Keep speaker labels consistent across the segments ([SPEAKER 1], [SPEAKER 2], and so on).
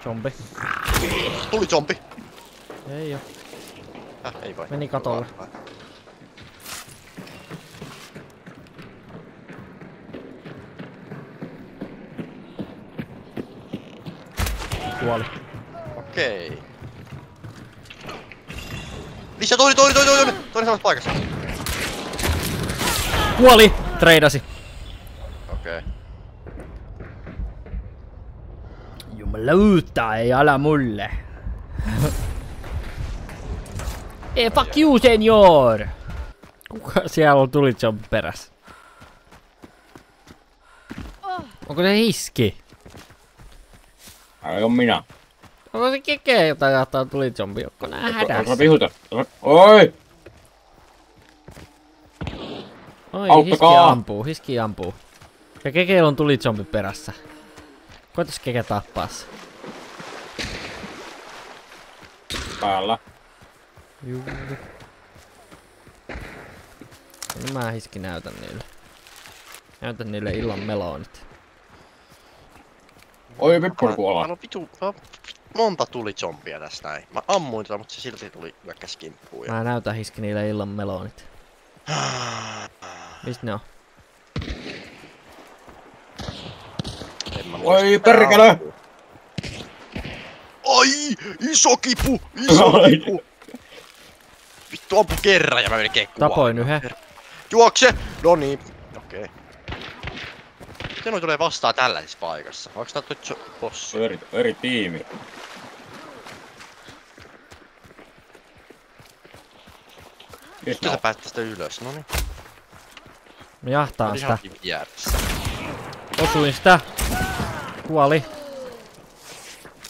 [SPEAKER 1] Zombi.
[SPEAKER 2] Tuli zombi.
[SPEAKER 1] Ei oo.
[SPEAKER 2] Ei vai.
[SPEAKER 1] Meni katolle. Kuoli.
[SPEAKER 2] Okei. Lisää toinen samassa paikassa.
[SPEAKER 1] Kuoli! Treidasi.
[SPEAKER 2] Okei.
[SPEAKER 1] Jumalauta, ei ala mulle. Ei, fuck you, senior! Kuka siellä tuli zombi perässä? Onko se hiski?
[SPEAKER 3] Ai on minä.
[SPEAKER 1] Onko se keke, jota jahtaa tuli zombi? Onko nää hädässä?
[SPEAKER 3] Alkaa vihuta. Oi!
[SPEAKER 1] Oi,
[SPEAKER 3] Auttakaa!
[SPEAKER 1] hiski ampuu. Ja kekeillä on tuli zombi perässä. Koitais keke tappaa se.
[SPEAKER 3] Päällä.
[SPEAKER 1] Juu. No mä hiski näytän niille. Näytän niille illan melonit.
[SPEAKER 3] Oi pippuri kuola.
[SPEAKER 2] No vitu, monta tuli zombia tästä näin. Mä ammuin tota, mutta se silti tuli hyökkäs kimppuun.
[SPEAKER 1] Mä näytän hiski niille illan melonit. Mistä ne on?
[SPEAKER 3] Oi perkele!
[SPEAKER 2] Ai! Iso kipu! Iso kipu! Vittu ampu kerran ja mä melkein kuolin.
[SPEAKER 1] Tapoin yhden.
[SPEAKER 2] Juokse! No niin. Okei. Miten noi tulee vastaan tällaisessa paikassa? Onko tää toi bossi?
[SPEAKER 3] Eri tiimi.
[SPEAKER 2] Miten sä pääset tästä ylös? Noniin.
[SPEAKER 1] Mä jahtaan sitä.
[SPEAKER 2] Vieressä.
[SPEAKER 1] Osuin sitä. Kuoli.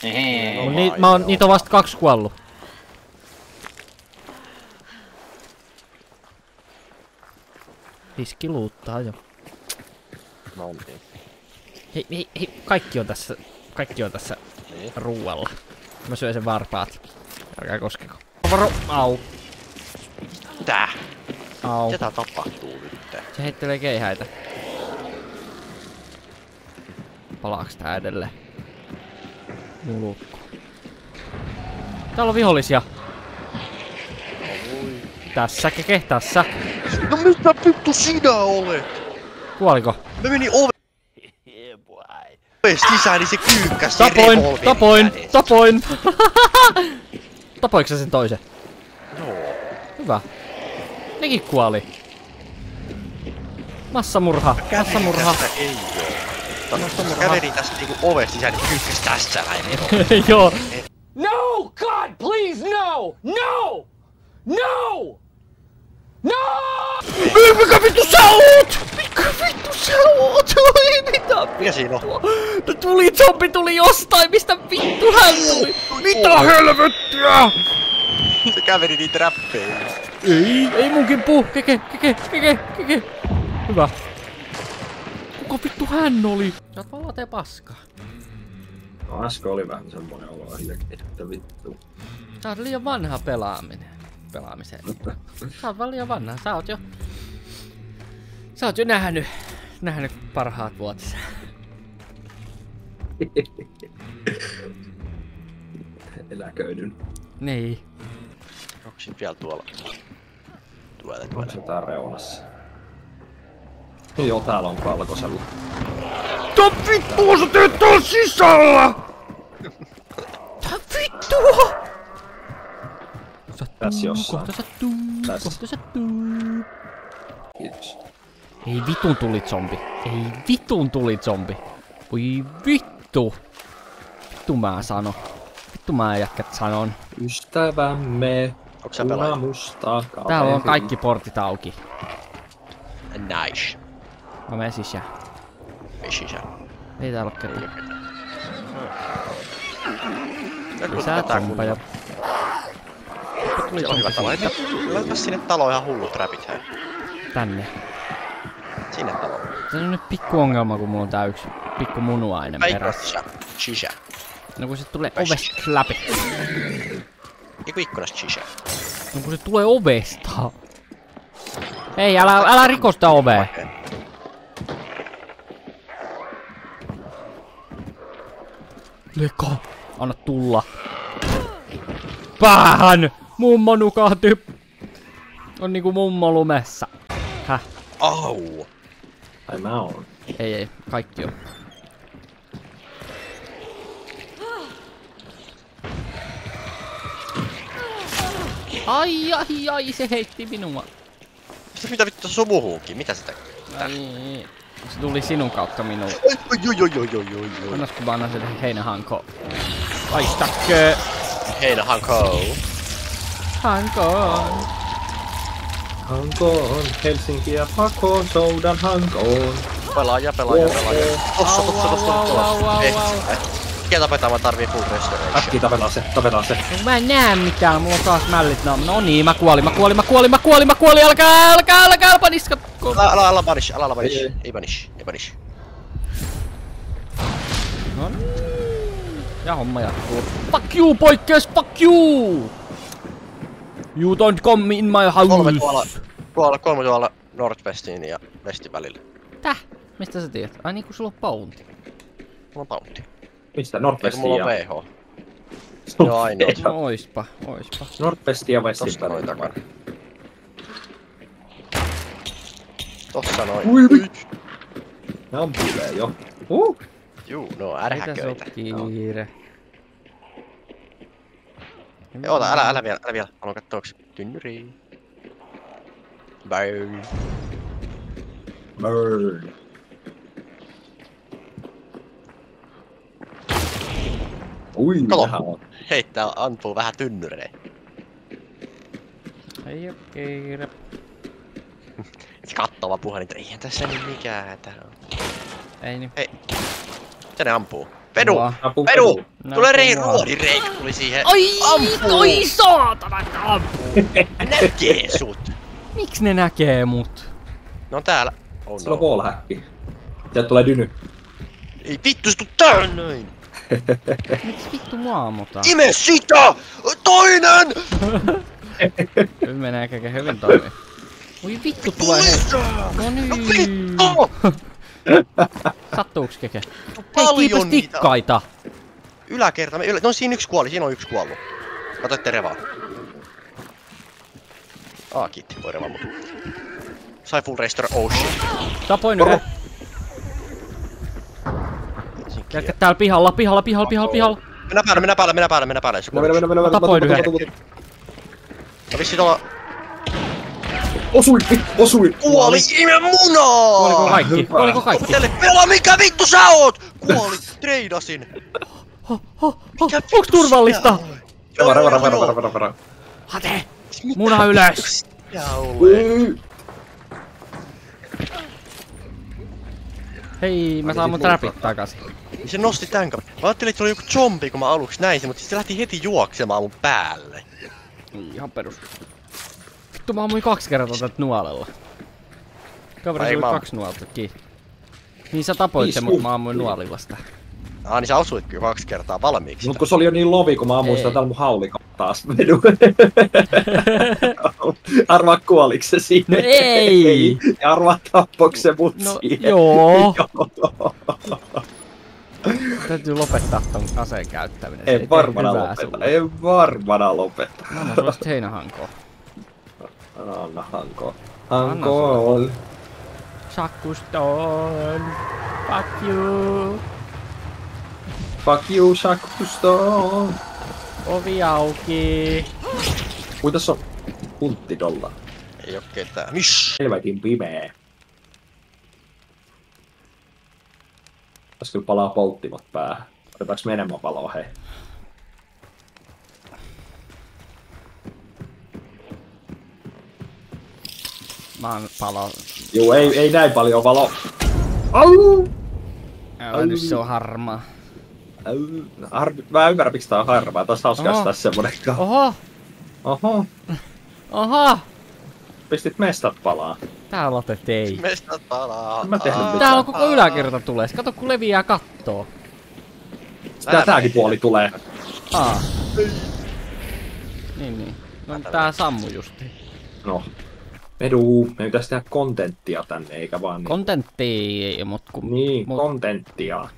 [SPEAKER 3] Ehee.
[SPEAKER 1] Niitä on vasta 2 kuollut. Hiski luuttaa jo.
[SPEAKER 2] No niin.
[SPEAKER 1] Hei, kaikki on tässä
[SPEAKER 2] Niin.
[SPEAKER 1] ruualla. Mä syön sen varpaat. Älkää koskeko. Varo! Au.
[SPEAKER 2] Tää?
[SPEAKER 1] Au.
[SPEAKER 2] Mitä tää tapahtuu nyt?
[SPEAKER 1] Se heittelee keihäitä. Palaaks tää edelleen? Mulukko. Täällä on vihollisia. Tässä keke, tässä.
[SPEAKER 2] No mitä vittu sinä olet?
[SPEAKER 1] Kuoliko?
[SPEAKER 2] Mä menin ovesta sisään, niin se kyykkäs.
[SPEAKER 1] Tapoin! Tapoiko sä sen toisen?
[SPEAKER 2] Joo.
[SPEAKER 1] Hyvä. Nekin kuoli. Massamurha.
[SPEAKER 2] Tästä ei oo. Mä kävelin tästä niinku ovesta sisään, niin kyykkäs tässä näin.
[SPEAKER 1] Joo.
[SPEAKER 4] No! God, please, no! No! No! No!
[SPEAKER 1] Mikä vittu sä oot? Mikä vittu sä oot? Oi mitä?
[SPEAKER 2] Mikä siinä on?
[SPEAKER 1] No tuli zombi tuli jostain, mistä vittu hän tuli? Mitä helvettiä?
[SPEAKER 2] Se käveli niitä räppejä.
[SPEAKER 1] Ei mun kimpuu. Keke. Hyvä. Kuka vittu hän oli? Sä oot vaan latee paskaa.
[SPEAKER 3] No äsken oli vähän semmonen olo että vittu.
[SPEAKER 1] Sä oot liian vanha pelaamiseen. Sä oot vaan liian vanha. Sä oot jo nähnyt parhaat vuotisä.
[SPEAKER 3] Eläköidyn.
[SPEAKER 1] Niin.
[SPEAKER 2] Onks siinä vielä tuolla?
[SPEAKER 3] Onko se tää reunassa? Joo, täällä on valkoisella.
[SPEAKER 1] Tää vittua sä teet täällä sisällä! Tää vittua!
[SPEAKER 3] Tässä jossain.
[SPEAKER 1] Kohta sattuu.
[SPEAKER 3] Kiitos.
[SPEAKER 1] Ei vitun tuli zombi. Oi vittu. Vittu mä sanon. Vittu mä jätkät sanon.
[SPEAKER 3] Ystävämme.
[SPEAKER 2] Onks sä pelaaja?
[SPEAKER 3] Musta.
[SPEAKER 1] Täällä on kaikki portit auki.
[SPEAKER 2] Nice.
[SPEAKER 1] Mä menen sisään. Ei täällä oo ketään. Lisää zombeja.
[SPEAKER 2] Siellä on hyvä talo. Laita sinne taloon ihan hullut räpit hei.
[SPEAKER 1] Tänne.
[SPEAKER 2] Sinne taloon.
[SPEAKER 1] Se on nyt pikku ongelma, kun mulla on tää yksi pikku munuainen perässä.
[SPEAKER 2] Shisha.
[SPEAKER 1] No kun se tulee ovesta läpi.
[SPEAKER 2] Eiku ikkunasta shisha.
[SPEAKER 1] No kun se tulee ovesta. Hei, älä rikosta ovea. Leka. Anna tulla. Päähän! Mummo nukahti. On niinku mummo lumessa. Häh?
[SPEAKER 2] Au!
[SPEAKER 3] Ai mä oon.
[SPEAKER 1] Ei, kaikki on. Ai, se heitti minua.
[SPEAKER 2] Mitä vittu sumuhuukin? Mitä se tekee?
[SPEAKER 1] Ai, se tuli sinun kautta minuun.
[SPEAKER 2] Oi.
[SPEAKER 1] Annasko mä annan sen heinähankoon? Paistakö?
[SPEAKER 2] Heinähankoon.
[SPEAKER 1] Hankoon.
[SPEAKER 3] Hankoon, Helsinkiä pakoon, soudan hankoon.
[SPEAKER 2] Pelaaja. Tossa. Mikä tapetaan, mä tarvii full restoration.
[SPEAKER 3] Äkkiä tapetaan se.
[SPEAKER 1] No, mä en näe mitään, mulla on taas mällit. No niin, mä kuolin. Älkää paniskatko.
[SPEAKER 2] Älä panish. Ei panish.
[SPEAKER 1] No niin. Ja homma jatkuu. Fuck you, poikkeus, fuck you! You don't come in my house.
[SPEAKER 2] Kolme tuolla Northwestin ja Westin välillä.
[SPEAKER 1] Täh? Mistä sä tiedät? Ai niinku sulla on bounty.
[SPEAKER 2] Mulla on bounty.
[SPEAKER 3] Mistä?
[SPEAKER 2] Eikö
[SPEAKER 3] Nordwestia?
[SPEAKER 2] mulla on VH? Joo, ainoa.
[SPEAKER 1] No oispa.
[SPEAKER 3] Nordwestia ja Westin
[SPEAKER 2] Tosta noin
[SPEAKER 3] välillä.
[SPEAKER 2] takana. Tossa noin.
[SPEAKER 3] Ui. Ne ampuilee jo.
[SPEAKER 2] Juu, no
[SPEAKER 1] Mitä
[SPEAKER 2] ärhäköitä.
[SPEAKER 1] se on kiire?
[SPEAKER 2] Oota, älä vielä. Haluan kattooks tynnyriin. Burn.
[SPEAKER 3] Ui,
[SPEAKER 2] Kato.
[SPEAKER 3] vähän on.
[SPEAKER 2] Heittää, ampuu vähän tynnyreen.
[SPEAKER 1] Ei oo kiire.
[SPEAKER 2] Se kattoo vaan puhelin, että eihän tässä nyt mikään hätä on.
[SPEAKER 1] Ei niin.
[SPEAKER 2] Se ne ampuu. Pedu!
[SPEAKER 3] Apu,
[SPEAKER 2] Pedu!
[SPEAKER 1] No,
[SPEAKER 2] Tulee
[SPEAKER 1] mua.
[SPEAKER 2] ruodireikä tuli siihen.
[SPEAKER 1] Ai,
[SPEAKER 2] Ampuu!
[SPEAKER 1] toi saatana, että ampuu!
[SPEAKER 2] Näkee sut!
[SPEAKER 1] Miks ne näkee mut?
[SPEAKER 2] Ne on täällä. Oh
[SPEAKER 3] Sillä on
[SPEAKER 2] no.
[SPEAKER 3] wallhacki. Sieltä tulee dyny.
[SPEAKER 2] Ei vittu, se tuu täällä noin!
[SPEAKER 1] Miks vittu mua ammutaan?
[SPEAKER 2] Ime sitä! Toinen!
[SPEAKER 1] Nyt menee kaiken hyvin toimii. Oi vittu tulee No niin.
[SPEAKER 2] Vittu!
[SPEAKER 1] Sattuuks keke? Hei,
[SPEAKER 2] Paljon
[SPEAKER 1] kiipäs
[SPEAKER 2] niitä.
[SPEAKER 1] tikkaita!
[SPEAKER 2] Yläkerta, no siinä on yksi kuollut. Katoitte revaa. Kiitti, voi revaa mut. Sai full restore, oh shit.
[SPEAKER 1] Tapoin yhden. Jätkä täällä pihalla.
[SPEAKER 2] Mennä päälle. Se kuollut.
[SPEAKER 1] Mä tapoin yhden.
[SPEAKER 2] No vissi tuolla
[SPEAKER 3] Osui!
[SPEAKER 2] kuoli ime munaa!
[SPEAKER 1] Kuoliko kaikki?
[SPEAKER 2] Tälle pelaa, mikä vittu sä oot? Kuoli, treidasin. Mikä vittu
[SPEAKER 1] Onks turvallista?
[SPEAKER 3] Vara.
[SPEAKER 1] Hate! Muna ylös! Hei, mä saan mun trapit takas.
[SPEAKER 2] Se nosti tän kaverin. Mä ajattelin, että se oli joku zombi, kun mä aluksi näin sen, mutta se lähti heti juoksemaan mun päälle.
[SPEAKER 1] Ihan perus. Vittu, mä ammuin 2 kertaa tätä nuolella. Kaveri
[SPEAKER 2] Ai,
[SPEAKER 1] sui 2 nuolta, Niin sä tapoit sen, mut mä ammuin nuolilla sitä.
[SPEAKER 2] Niin sä osuit kyllä 2 kertaa valmiiksi.
[SPEAKER 3] Mut kun se oli jo niin lovi, kun mä ammuin sitä täällä mun haulikon taas vedu. Arvaa kuoliks se siinä?
[SPEAKER 1] No ei!
[SPEAKER 3] Ja arvaa tappoks se mut
[SPEAKER 1] No
[SPEAKER 3] siihen?
[SPEAKER 1] joo! Täytyy lopettaa ton aseen käyttäminen.
[SPEAKER 3] En varmana lopeta.
[SPEAKER 1] Anna sulla sit heinähankoa.
[SPEAKER 3] Anna hankoon. Hankoon.
[SPEAKER 1] Sakkuston. Fuck you.
[SPEAKER 3] Fuck you, Shakuston.
[SPEAKER 1] Ovi auki.
[SPEAKER 3] Kui tässä on punttidolla.
[SPEAKER 2] Ei oo ketään. Mish!
[SPEAKER 3] Helvetin pimeä. Tässä kyllä palaa polttimot päähän. Otetaanko me enemmän valoa, hei?
[SPEAKER 1] Mä oon palo.
[SPEAKER 3] Juu, ei näin paljon valo. Au!
[SPEAKER 1] Älä nyt se on harmaa.
[SPEAKER 3] Mä ymmärrän miksi tää on harmaa. Tässä on hauskaa tässä semmonen.
[SPEAKER 1] Oho!
[SPEAKER 3] Pistit mestat palaa.
[SPEAKER 1] Täällä otet ei.
[SPEAKER 2] Mestat palaa.
[SPEAKER 3] Mä tehnyt mitään.
[SPEAKER 1] Täällä on koko yläkerta tulee. Kato kun leviää kattoo.
[SPEAKER 3] Tääkin puoli tulee.
[SPEAKER 1] Niin. No tää sammu justi.
[SPEAKER 3] No. Edu, me pitäis tehdä kontenttia tänne, eikä vaan niin.
[SPEAKER 1] Kontentti, mut kun...
[SPEAKER 3] Niin, kontenttia.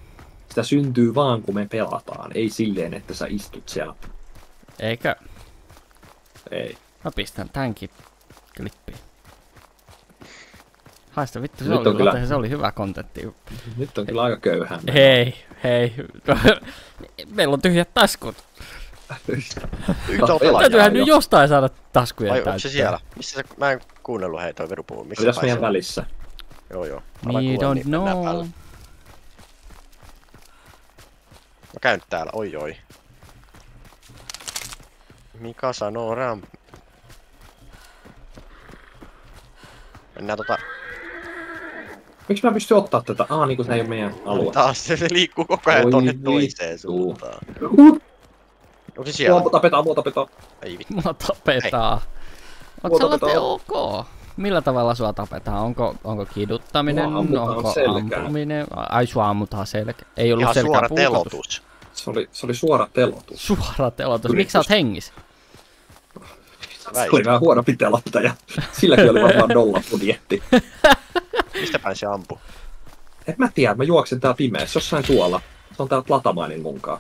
[SPEAKER 3] Sitä syntyy vaan kun me pelataan, ei silleen, että sä istut siellä.
[SPEAKER 1] Eikö?
[SPEAKER 3] Ei.
[SPEAKER 1] Mä pistän tämänkin klippiin. Haista vittu, se oli hyvä kontentti.
[SPEAKER 3] Nyt on kyllä aika köyhää.
[SPEAKER 1] Hei. Meillä on tyhjät taskut.
[SPEAKER 2] Pelaaja
[SPEAKER 1] Täytyyhän nyt jostain saada taskuja
[SPEAKER 2] vai
[SPEAKER 1] täyttää.
[SPEAKER 2] onko se siellä? Missä se, mä en kuunnellut heitä toi verupumu. Missä
[SPEAKER 3] Pitäis
[SPEAKER 2] päin
[SPEAKER 3] meidän
[SPEAKER 2] se on?
[SPEAKER 3] välissä.
[SPEAKER 2] Joo.
[SPEAKER 1] Me don't know.
[SPEAKER 2] Mä käyn täällä, oi. Mika sanoo Mennään
[SPEAKER 3] Miksi mä pystyn ottaa tätä? Niinku se ei oo meidän alue.
[SPEAKER 2] taas se liikkuu koko ajan
[SPEAKER 3] Oi
[SPEAKER 2] tonne
[SPEAKER 3] vittu.
[SPEAKER 2] toiseen suuntaan. Onko se siellä?
[SPEAKER 3] Mua tapetaan.
[SPEAKER 2] Ei vittu.
[SPEAKER 1] Mua tapetaan. Onko sä latte ok? Millä tavalla sua tapetaan? Onko kiduttaminen?
[SPEAKER 3] Mua ammutaan
[SPEAKER 1] Onko
[SPEAKER 3] selkään.
[SPEAKER 1] ampuminen? Ai sua ammutaan selkä. Ei ollut
[SPEAKER 2] Ihan
[SPEAKER 1] selkää
[SPEAKER 2] suora
[SPEAKER 1] puukotus.
[SPEAKER 2] telotus.
[SPEAKER 3] Se oli suora telotus.
[SPEAKER 1] Suora telotus. Miksi sä oot hengissä?
[SPEAKER 3] Se oli vähän huonompi telottaja. Silläkin oli varmaan nollabudjetti.
[SPEAKER 2] Mistä päin se ampuu?
[SPEAKER 3] En mä tiedä, mä juoksen täällä pimeässä jossain tuolla. Se on täältä Latamainin munkaan.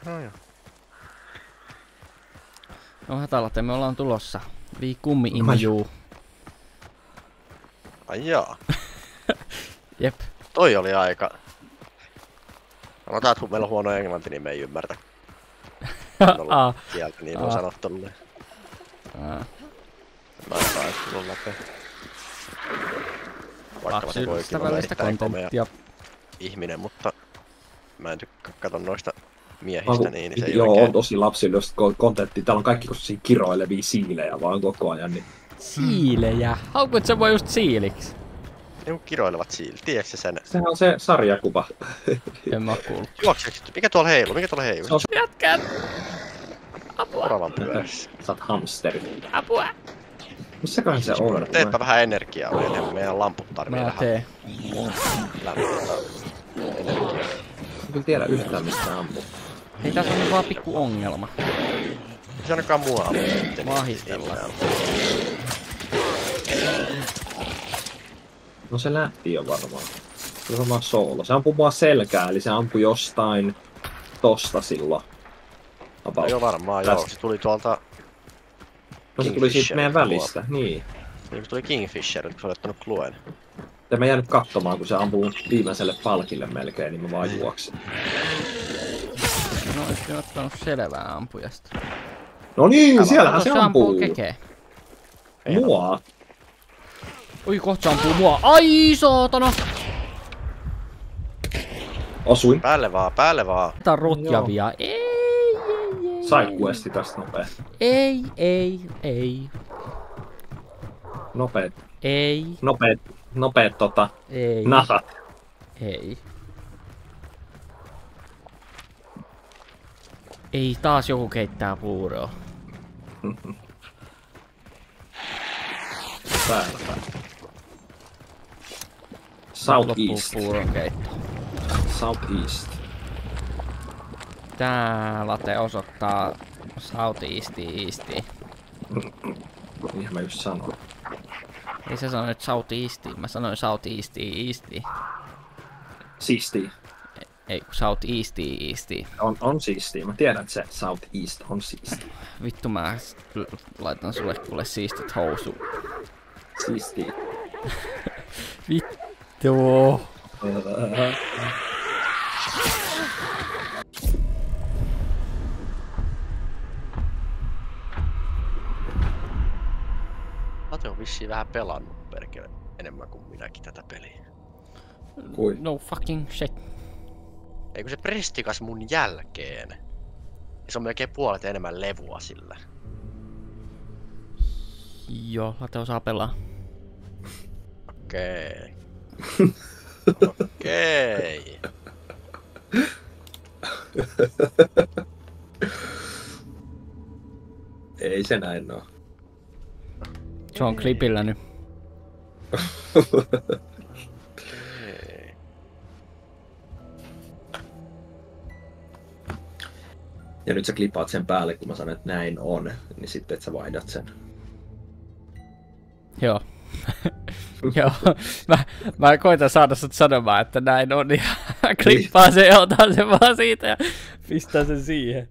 [SPEAKER 2] No joo.
[SPEAKER 1] No hätälatte, me ollaan tulossa. We come in you.
[SPEAKER 2] Ai jaa.
[SPEAKER 1] Jep.
[SPEAKER 2] Toi oli aika... Sanotaan, että kun meillä on huono englanti, niin me ei ymmärtä. En ollut kieltä, niin voi sanoa tolleen. Mä en saa tullut läpi. Vaikka se voikin olla erittäin komea ihminen, mutta mä en tykkää katon noista miehistä niin se ei
[SPEAKER 3] joo,
[SPEAKER 2] oikein...
[SPEAKER 3] on tosi lapsillista kontentti. Täällä on kaikki sellaisia kiroilevia siilejä vaan koko ajan. Niin...
[SPEAKER 1] Siilejä? Haukut sä voi just siiliksi?
[SPEAKER 2] Joku kiroilevat siilit, tiedätkö sen?
[SPEAKER 3] Sehän on se sarjakuva.
[SPEAKER 1] En mä oo kuullut.
[SPEAKER 2] Juokseeko? Mikä tuolla heiluu?
[SPEAKER 3] Se on
[SPEAKER 1] Jätkät! Apua!
[SPEAKER 2] oravan pyörässä.
[SPEAKER 3] Sä oot hamsteri.
[SPEAKER 1] Apua!
[SPEAKER 3] Missäköhän se on?
[SPEAKER 2] Teetpä vähän energiaa, meidän lamput tarvii
[SPEAKER 1] Mä
[SPEAKER 2] vähän
[SPEAKER 1] teen.
[SPEAKER 2] lämpöä energiaa.
[SPEAKER 3] En kyllä tiedä yhtään mistä ampuu.
[SPEAKER 1] Ei tässä on vaan pikku ongelma.
[SPEAKER 2] Se ainakaan mua ampuu.
[SPEAKER 1] Vahitellaan.
[SPEAKER 3] No se lähti jo varmaan. Se on varmaan soolo. Se ampuu vaan selkää, eli se ampui jostain tosta silloin.
[SPEAKER 2] No joo varmaan joo, se tuli tuolta...
[SPEAKER 3] No se tuli siitä meidän välistä, niin.
[SPEAKER 2] Niin se tuli Kingfisher, kun se oli ottanut Cluen.
[SPEAKER 3] Ja mä jäänyt katsomaan, kun se ampuu viimeiselle palkille melkein, niin mä vaan juoksin.
[SPEAKER 1] No oisin ottanut selvää ampujasta.
[SPEAKER 3] No niin, siellähän se
[SPEAKER 1] Se
[SPEAKER 3] ampuu.
[SPEAKER 1] ampuu keke.
[SPEAKER 3] Mua.
[SPEAKER 1] Oi kohta se ampuu mua. Ai saatana!
[SPEAKER 3] Osuin.
[SPEAKER 2] Päälle vaan.
[SPEAKER 1] Tää on rotjavia. Ei.
[SPEAKER 3] Side questi tästä nopea.
[SPEAKER 1] Ei.
[SPEAKER 3] Nopeet.
[SPEAKER 1] Ei.
[SPEAKER 3] Nopeet
[SPEAKER 1] Ei.
[SPEAKER 3] nahat.
[SPEAKER 1] Ei. Ei taas joku keittää puuroa.
[SPEAKER 3] Päällä. Southeast.
[SPEAKER 1] Puuron keitto.
[SPEAKER 3] Southeast.
[SPEAKER 1] Tää late osoittaa Southeastiin.
[SPEAKER 3] Niinhän mä just sanoin.
[SPEAKER 1] Ei se sano nyt Southeastiin, mä sanoin Southeastiin.
[SPEAKER 3] Siistiä.
[SPEAKER 1] Ei kun Southeastiin.
[SPEAKER 3] On siistiä. Mä tiedän, että se Southeast on siistiä.
[SPEAKER 1] Vittu mä laitan sulle kuule siistit housu.
[SPEAKER 3] Siistiä.
[SPEAKER 1] Vittu.
[SPEAKER 2] Late on vissiin vähän pelannut perkele enemmän kuin minäkin tätä peliä.
[SPEAKER 3] Kuin?
[SPEAKER 1] No fucking shit.
[SPEAKER 2] Eikö se prestikas mun jälkeen? Ja se on melkein puolet enemmän levua sillä.
[SPEAKER 1] Joo, late osaa pelaa.
[SPEAKER 2] Okei. Okei.
[SPEAKER 3] Ei se näin oo.
[SPEAKER 1] Se on klipillä nyt.
[SPEAKER 3] Ja nyt sä klipaat sen päälle, kun mä sanon, että näin on, niin sitten et sä vaihdat sen.
[SPEAKER 1] Joo. Joo, mä koitan saada sut sanomaan, että näin on, ja klippaa se ja otan sen vaan siitä ja pistää sen siihen.